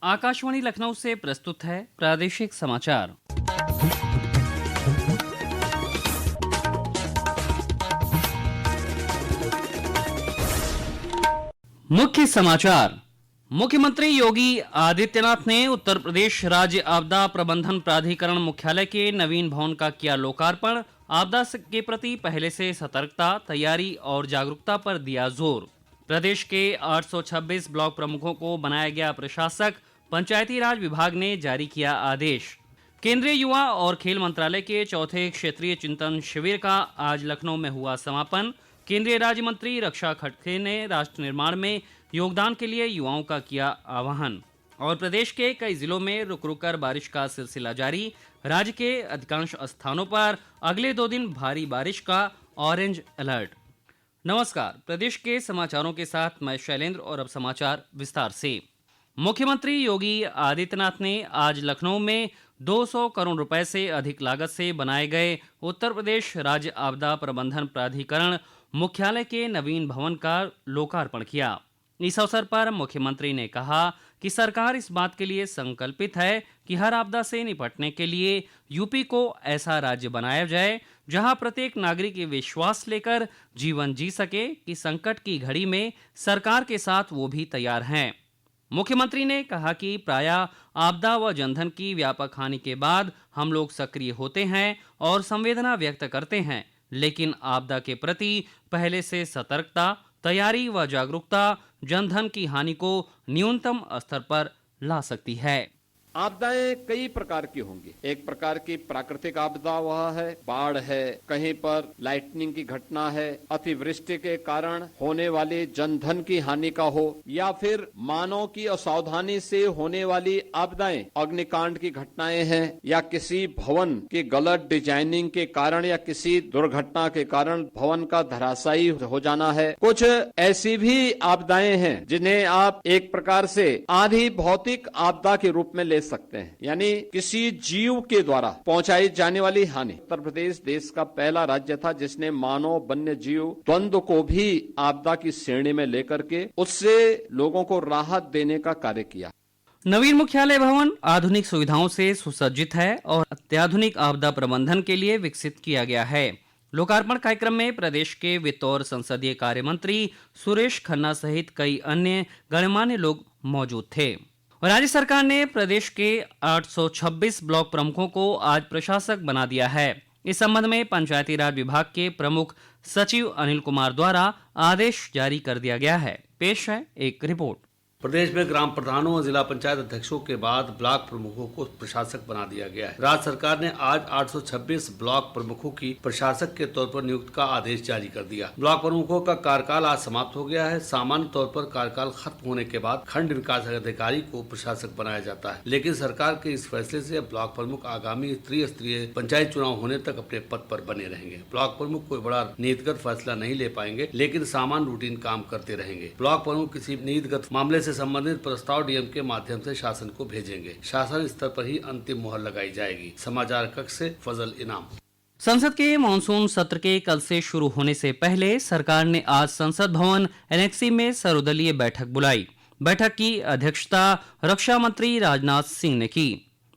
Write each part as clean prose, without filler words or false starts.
आकाशवाणी लखनऊ से प्रस्तुत है प्रादेशिक समाचार। मुख्य समाचार। मुख्यमंत्री योगी आदित्यनाथ ने उत्तर प्रदेश राज्य आपदा प्रबंधन प्राधिकरण मुख्यालय के नवीन भवन का किया लोकार्पण। आपदा के प्रति पहले से सतर्कता, तैयारी और जागरूकता पर दिया जोर। प्रदेश के 826 ब्लॉक प्रमुखों को बनाया गया प्रशासक। पंचायती राज विभाग ने जारी किया आदेश। केंद्रीय युवा और खेल मंत्रालय के चौथे क्षेत्रीय चिंतन शिविर का आज लखनऊ में हुआ समापन। केंद्रीय राज्य मंत्री रक्षा खड़गे ने राष्ट्र निर्माण में योगदान के लिए युवाओं का किया आह्वान। और प्रदेश के कई जिलों में रुक रुक कर बारिश का सिलसिला जारी। राज्य के अधिकांश स्थानों पर अगले 2 दिन भारी बारिश का ऑरेंज अलर्ट। नमस्कार, प्रदेश के समाचारों के साथ मैं शैलेंद्र और अब समाचार विस्तार से। मुख्यमंत्री योगी आदित्यनाथ ने आज लखनऊ में 200 करोड़ रुपए से अधिक लागत से बनाए गए उत्तर प्रदेश राज्य आपदा प्रबंधन प्राधिकरण मुख्यालय के नवीन भवन का लोकार्पण किया। इस अवसर पर मुख्यमंत्री ने कहा कि सरकार इस बात के लिए संकल्पित है कि हर आपदा से निपटने के लिए यूपी को ऐसा राज्य बनाया जाए जहां प्रत्येक नागरिक ये विश्वास लेकर जीवन जी सके कि संकट की घड़ी में सरकार के साथ वो भी तैयार हैं। मुख्यमंत्री ने कहा कि प्रायः आपदा व जनधन की व्यापक हानि के बाद हम लोग सक्रिय होते हैं और संवेदना व्यक्त करते हैं, लेकिन आपदा के प्रति पहले से सतर्कता, तैयारी व जागरूकता जनधन की हानि को न्यूनतम स्तर पर ला सकती है। आपदाएं कई प्रकार की होंगी। एक प्रकार की प्राकृतिक आपदा वह है, बाढ़ है, कहीं पर लाइटनिंग की घटना है, अतिवृष्टि के कारण होने वाली जनधन की हानि का हो, या फिर मानव की असावधानी से होने वाली आपदाएं, अग्निकांड की घटनाएं हैं, या किसी भवन की गलत डिजाइनिंग के कारण या किसी दुर्घटना के कारण भवन का धराशायी हो जाना है। कुछ ऐसी भी आपदाएं हैं जिन्हें आप एक प्रकार से आधी भौतिक आपदा के रूप में ले सकते हैं, यानी किसी जीव के द्वारा पहुंचाई जाने वाली हानि। उत्तर प्रदेश देश का पहला राज्य था जिसने मानव वन्य जीव द्वंद्व को भी आपदा की श्रेणी में लेकर के उससे लोगों को राहत देने का कार्य किया। नवीन मुख्यालय भवन आधुनिक सुविधाओं से सुसज्जित है और अत्याधुनिक आपदा प्रबंधन के लिए विकसित किया गया है। लोकार्पण कार्यक्रम में प्रदेश के वित्त और संसदीय कार्य मंत्री सुरेश खन्ना सहित कई अन्य गणमान्य लोग मौजूद थे। राज्य सरकार ने प्रदेश के 826 ब्लॉक प्रमुखों को आज प्रशासक बना दिया है। इस संबंध में पंचायती राज विभाग के प्रमुख सचिव अनिल कुमार द्वारा आदेश जारी कर दिया गया है। पेश है एक रिपोर्ट। प्रदेश में ग्राम प्रधानों और जिला पंचायत अध्यक्षों के बाद ब्लॉक प्रमुखों को प्रशासक बना दिया गया है। राज्य सरकार ने आज 826 ब्लॉक प्रमुखों की प्रशासक के तौर पर नियुक्त का आदेश जारी कर दिया। ब्लॉक प्रमुखों का कार्यकाल आज समाप्त हो गया है। सामान्य तौर पर कार्यकाल खत्म होने के बाद खंड विकास अधिकारी को प्रशासक बनाया जाता है, लेकिन सरकार के इस फैसले से ब्लॉक प्रमुख आगामी त्रिस्तरीय पंचायत चुनाव होने तक अपने पद पर बने रहेंगे। ब्लॉक प्रमुख कोई बड़ा नीतिगत फैसला नहीं ले पाएंगे, लेकिन सामान्य रूटीन काम करते रहेंगे। ब्लॉक प्रमुख किसी नीतिगत मामले से संबंधित प्रस्ताव डीएम के माध्यम से शासन को भेजेंगे। शासन स्तर पर ही अंतिम मुहर लगाई जाएगी। समाचार कक्ष से फजल इनाम। संसद के मानसून सत्र के कल से शुरू होने से पहले सरकार ने आज संसद भवन एनेक्सी में सर्वदलीय बैठक बुलाई। बैठक की अध्यक्षता रक्षा मंत्री राजनाथ सिंह ने की।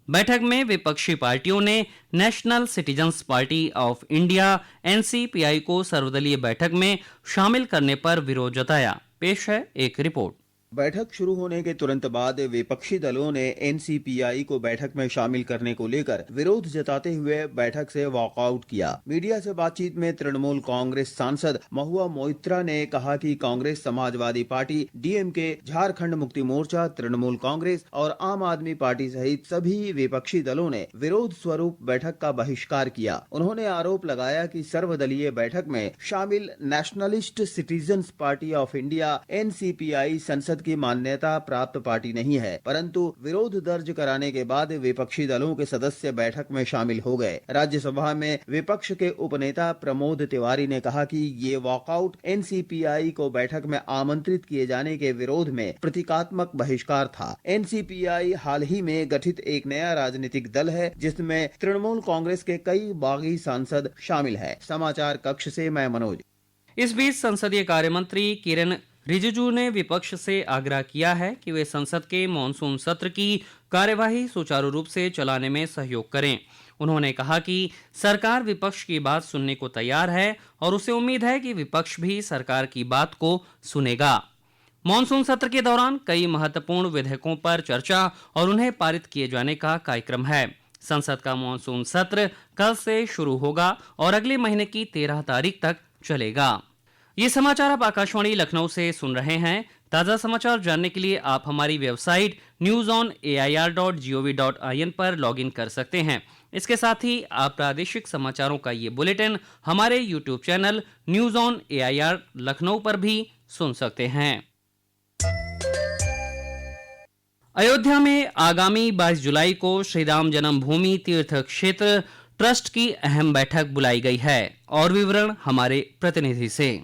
बैठक में विपक्षी पार्टियों ने national citizens party of India NCPI को सर्वदलीय बैठक में शामिल करने पर विरोध जताया। पेश है एक रिपोर्ट। बैठक शुरू होने के तुरंत बाद विपक्षी दलों ने एनसीपीआई को बैठक में शामिल करने को लेकर विरोध जताते हुए बैठक से वॉकआउट किया। मीडिया से बातचीत में तृणमूल कांग्रेस सांसद महुआ मोइत्रा ने कहा कि कांग्रेस, समाजवादी पार्टी, डीएमके, झारखंड मुक्ति मोर्चा, तृणमूल कांग्रेस और आम आदमी पार्टी सहित सभी विपक्षी दलों ने विरोध स्वरूप बैठक का बहिष्कार किया। उन्होंने आरोप लगाया कि सर्वदलीय बैठक में शामिल nationalist citizens party of India NCPI संसद की मान्यता प्राप्त पार्टी नहीं है, परंतु विरोध दर्ज कराने के बाद विपक्षी दलों के सदस्य बैठक में शामिल हो गए। राज्यसभा में विपक्ष के उपनेता प्रमोद तिवारी ने कहा कि ये वॉकआउट एनसीपीआई को बैठक में आमंत्रित किए जाने के विरोध में प्रतीकात्मक बहिष्कार था। एनसीपीआई हाल ही में गठित एक नया राजनीतिक दल है जिसमें तृणमूल कांग्रेस के कई बागी सांसद शामिल है। समाचार कक्ष से मैं मनोज। इस बीच संसदीय कार्य मंत्री किरेन रिजिजू ने विपक्ष से आग्रह किया है कि वे संसद के मॉनसून सत्र की कार्यवाही सुचारू रूप से चलाने में सहयोग करें। उन्होंने कहा कि सरकार विपक्ष की बात सुनने को तैयार है और उसे उम्मीद है कि विपक्ष भी सरकार की बात को सुनेगा। मॉनसून सत्र के दौरान कई महत्वपूर्ण विधेयकों पर चर्चा और उन्हें पारित किए जाने का कार्यक्रम है। संसद का मॉनसून सत्र कल से शुरू होगा और अगले महीने की 13 तारीख तक चलेगा। ये समाचार आप आकाशवाणी लखनऊ से सुन रहे हैं। ताजा समाचार जानने के लिए आप हमारी वेबसाइट newsonair.gov.in पर लॉगिन कर सकते हैं। इसके साथ ही आप प्रादेशिक समाचारों का ये बुलेटिन हमारे YouTube channel news on AIR Lucknow पर भी सुन सकते हैं। अयोध्या में आगामी 22 जुलाई को श्री राम जन्मभूमि तीर्थ क्षेत्र ट्रस्ट की अहम बैठक बुलाई गई है और विवरण हमारे प्रतिनिधि से।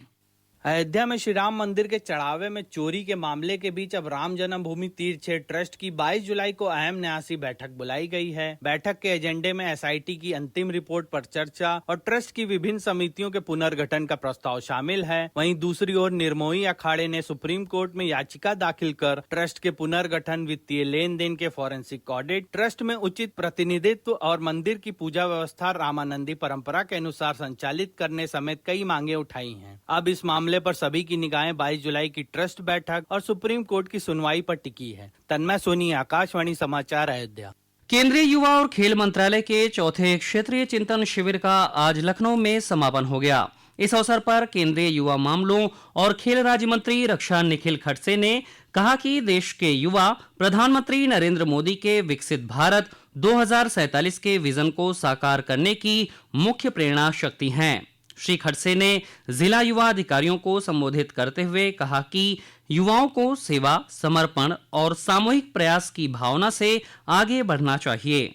अयोध्या में श्री राम मंदिर के चढ़ावे में चोरी के मामले के बीच अब राम जन्मभूमि तीर्थ क्षेत्र ट्रस्ट की 22 जुलाई को अहम न्यासी बैठक बुलाई गई है। बैठक के एजेंडे में SIT की अंतिम रिपोर्ट पर चर्चा और ट्रस्ट की विभिन्न समितियों के पुनर्गठन का प्रस्ताव शामिल है। वहीं दूसरी ओर निर्मोही अखाड़े ने सुप्रीम कोर्ट में याचिका दाखिल कर ट्रस्ट के पुनर्गठन, वित्तीय लेन देन के फॉरेंसिक ऑडिट, ट्रस्ट में उचित प्रतिनिधित्व और मंदिर की पूजा व्यवस्था रामानंदी परंपरा के अनुसार संचालित करने समेत कई मांगे उठाई हैं। अब इस मामले पर सभी की निगाहें 22 जुलाई की ट्रस्ट बैठक और सुप्रीम कोर्ट की सुनवाई पर टिकी है। तन्मय सोनी, आकाशवाणी समाचार, अयोध्या। केंद्रीय युवा और खेल मंत्रालय के चौथे क्षेत्रीय चिंतन शिविर का आज लखनऊ में समापन हो गया। इस अवसर पर केंद्रीय युवा मामलों और खेल राज्य मंत्री रक्षा निखिल खड़से ने कहा कि देश के युवा प्रधानमंत्री नरेंद्र मोदी के विकसित भारत 2047 के विजन को साकार करने की मुख्य प्रेरणा शक्ति हैं। श्री खड़से ने जिला युवा अधिकारियों को संबोधित करते हुए कहा कि युवाओं को सेवा, समर्पण और सामूहिक प्रयास की भावना से आगे बढ़ना चाहिए।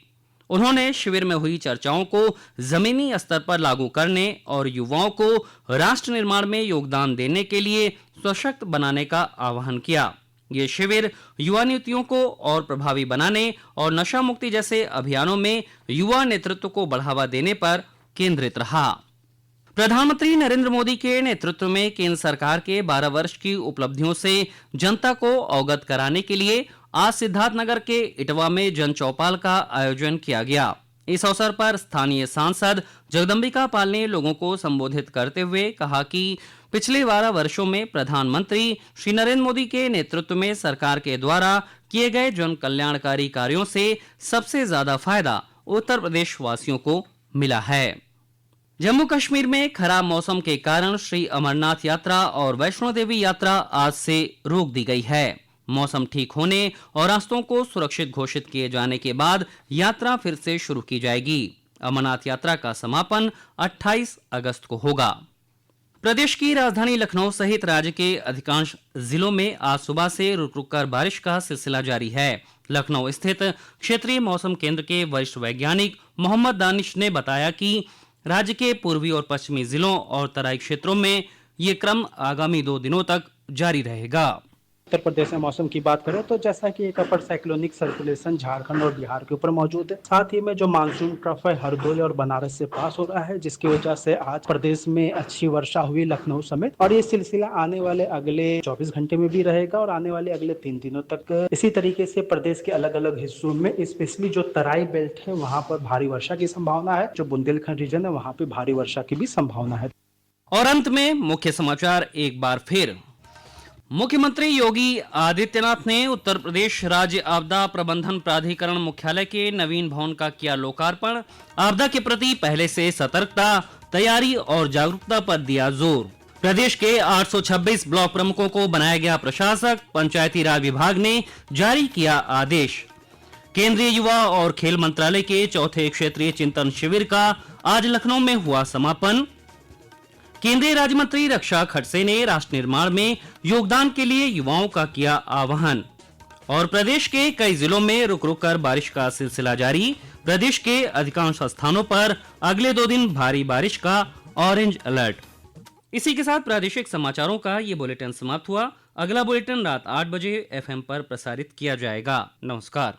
उन्होंने शिविर में हुई चर्चाओं को जमीनी स्तर पर लागू करने और युवाओं को राष्ट्र निर्माण में योगदान देने के लिए सशक्त बनाने का आह्वान किया। ये शिविर युवा नीतियों को और प्रभावी बनाने और नशा मुक्ति जैसे अभियानों में युवा नेतृत्व को बढ़ावा देने पर केंद्रित रहा। प्रधानमंत्री नरेंद्र मोदी के नेतृत्व में केंद्र सरकार के 12 वर्ष की उपलब्धियों से जनता को अवगत कराने के लिए आज सिद्धार्थनगर के इटवा में जन चौपाल का आयोजन किया गया। इस अवसर पर स्थानीय सांसद जगदम्बिका पाल ने लोगों को संबोधित करते हुए कहा कि पिछले 12 वर्षों में प्रधानमंत्री श्री नरेंद्र मोदी के नेतृत्व में सरकार के द्वारा किए गए जन कल्याणकारी कार्यों से सबसे ज्यादा फायदा उत्तर प्रदेश वासियों को मिला है। जम्मू कश्मीर में खराब मौसम के कारण श्री अमरनाथ यात्रा और वैष्णो देवी यात्रा आज से रोक दी गई है। मौसम ठीक होने और रास्तों को सुरक्षित घोषित किए जाने के बाद यात्रा फिर से शुरू की जाएगी। अमरनाथ यात्रा का समापन 28 अगस्त को होगा। प्रदेश की राजधानी लखनऊ सहित राज्य के अधिकांश जिलों में आज सुबह से रुक रुक कर बारिश का सिलसिला जारी है। लखनऊ स्थित क्षेत्रीय मौसम केंद्र के वरिष्ठ वैज्ञानिक मोहम्मद दानिश ने बताया कि राज्य के पूर्वी और पश्चिमी जिलों और तराई क्षेत्रों में ये क्रम आगामी 2 दिनों तक जारी रहेगा। उत्तर प्रदेश में मौसम की बात करें तो जैसा कि एक अपर साइक्लोनिक सर्कुलेशन झारखंड और बिहार के ऊपर मौजूद है, साथ ही में जो मानसून ट्रफ है हरदोई और बनारस से पास हो रहा है, जिसकी वजह से आज प्रदेश में अच्छी वर्षा हुई लखनऊ समेत, और ये सिलसिला आने वाले अगले 24 घंटे में भी रहेगा और आने वाले अगले 3 दिनों तक इसी तरीके से प्रदेश के अलग अलग हिस्सों में, स्पेशली जो तराई बेल्ट है वहाँ पर भारी वर्षा की संभावना है। जो बुंदेलखंड रीजन है वहाँ पे भारी वर्षा की भी संभावना है। और अंत में मुख्य समाचार एक बार फिर। मुख्यमंत्री योगी आदित्यनाथ ने उत्तर प्रदेश राज्य आपदा प्रबंधन प्राधिकरण मुख्यालय के नवीन भवन का किया लोकार्पण। आपदा के प्रति पहले से सतर्कता, तैयारी और जागरूकता पर दिया जोर। प्रदेश के 826 ब्लॉक प्रमुखों को बनाया गया प्रशासक, पंचायती राज विभाग ने जारी किया आदेश। केंद्रीय युवा और खेल मंत्रालय के चौथे क्षेत्रीय चिंतन शिविर का आज लखनऊ में हुआ समापन। केंद्रीय राज्य मंत्री रक्षा खड़से ने राष्ट्र निर्माण में योगदान के लिए युवाओं का किया आह्वान। और प्रदेश के कई जिलों में रुक रुक कर बारिश का सिलसिला जारी। प्रदेश के अधिकांश स्थानों पर अगले 2 दिन भारी बारिश का ऑरेंज अलर्ट। इसी के साथ प्रादेशिक समाचारों का ये बुलेटिन समाप्त हुआ। अगला बुलेटिन रात 8 बजे FM पर प्रसारित किया जाएगा। नमस्कार।